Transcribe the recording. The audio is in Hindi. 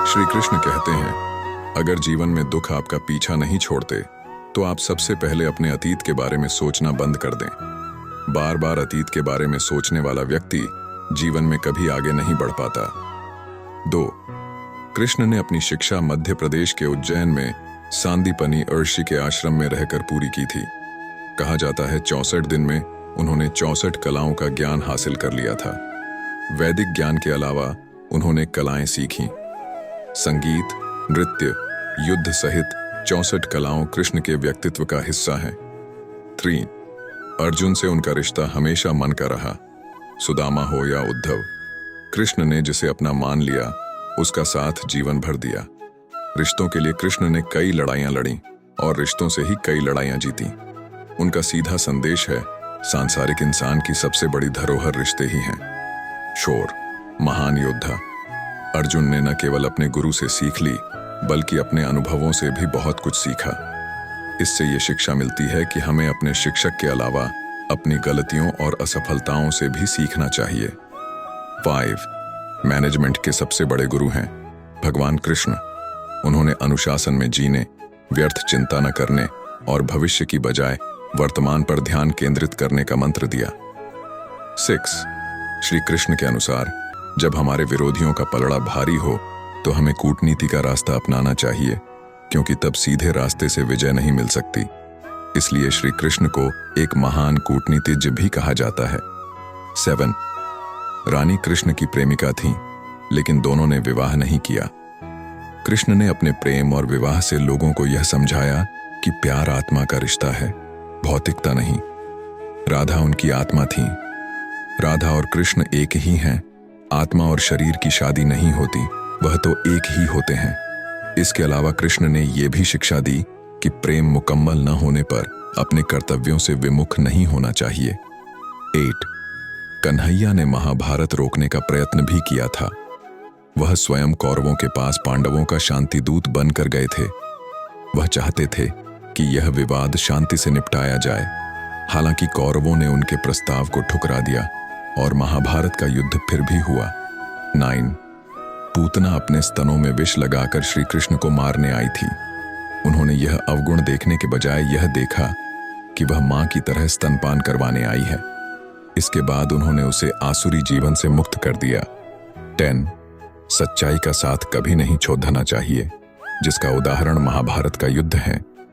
श्री कृष्ण कहते हैं, अगर जीवन में दुख आपका पीछा नहीं छोड़ते तो आप सबसे पहले अपने अतीत के बारे में सोचना बंद कर दें। बार बार अतीत के बारे में सोचने वाला व्यक्ति जीवन में कभी आगे नहीं बढ़ पाता। 2. कृष्ण ने अपनी शिक्षा मध्य प्रदेश के उज्जैन में सांदीपनी ऋषि के आश्रम में रहकर पूरी की थी। कहा जाता है 64 दिन में उन्होंने 64 कलाओं का ज्ञान हासिल कर लिया था। वैदिक ज्ञान के अलावा उन्होंने कलाएं सीखीं। संगीत, नृत्य, युद्ध सहित 64 कलाओं कृष्ण के व्यक्तित्व का हिस्सा हैं। 3. अर्जुन से उनका रिश्ता हमेशा मन का रहा। सुदामा हो या उद्धव, कृष्ण ने जिसे अपना मान लिया उसका साथ जीवन भर दिया। रिश्तों के लिए कृष्ण ने कई लड़ाइयां लड़ी और रिश्तों से ही कई लड़ाइयां जीती। उनका सीधा संदेश है, सांसारिक इंसान की सबसे बड़ी धरोहर रिश्ते ही हैं। शोर, महान योद्धा, अर्जुन ने न केवल अपने गुरु से सीख ली बल्कि अपने अनुभवों से भी बहुत कुछ सीखा। इससे ये शिक्षा मिलती है कि हमें अपने शिक्षक के अलावा अपनी गलतियों और असफलताओं से भी सीखना चाहिए। 5. मैनेजमेंट के सबसे बड़े गुरु हैं भगवान कृष्ण। उन्होंने अनुशासन में जीने, व्यर्थ चिंता न करने और भविष्य की बजाय वर्तमान पर ध्यान केंद्रित करने का मंत्र दिया। 6. श्री कृष्ण के अनुसार जब हमारे विरोधियों का पलड़ा भारी हो तो हमें कूटनीति का रास्ता अपनाना चाहिए, क्योंकि तब सीधे रास्ते से विजय नहीं मिल सकती। इसलिए श्री कृष्ण को एक महान कूटनीतिज्ञ भी कहा जाता है। 7. रानी कृष्ण की प्रेमिका थीं, लेकिन दोनों ने विवाह नहीं किया। कृष्ण ने अपने प्रेम और विवाह से लोगों को यह समझाया कि प्यार आत्मा का रिश्ता है, भौतिकता नहीं। राधा उनकी आत्मा थी। राधा और कृष्ण एक ही हैं। आत्मा और शरीर की शादी नहीं होती, वह तो एक ही होते हैं। इसके अलावा कृष्ण ने यह भी शिक्षा दी कि प्रेम मुकम्मल न होने पर अपने कर्तव्यों से विमुख नहीं होना चाहिए। 8. कन्हैया ने महाभारत रोकने का प्रयत्न भी किया था। वह स्वयं कौरवों के पास पांडवों का शांति दूत बनकर गए थे। वह चाहते थे कि यह विवाद शांति से निपटाया जाए। हालांकि कौरवों ने उनके प्रस्ताव को ठुकरा दिया और महाभारत का युद्ध फिर भी हुआ। 9. पूतना अपने स्तनों में विष लगाकर श्री कृष्ण को मारने आई थी। उन्होंने यह अवगुण देखने के बजाय यह देखा कि वह मां की तरह स्तनपान करवाने आई है। इसके बाद उन्होंने उसे आसुरी जीवन से मुक्त कर दिया। 10. सच्चाई का साथ कभी नहीं छोड़ना चाहिए, जिसका उदाहरण महाभारत का युद्ध है।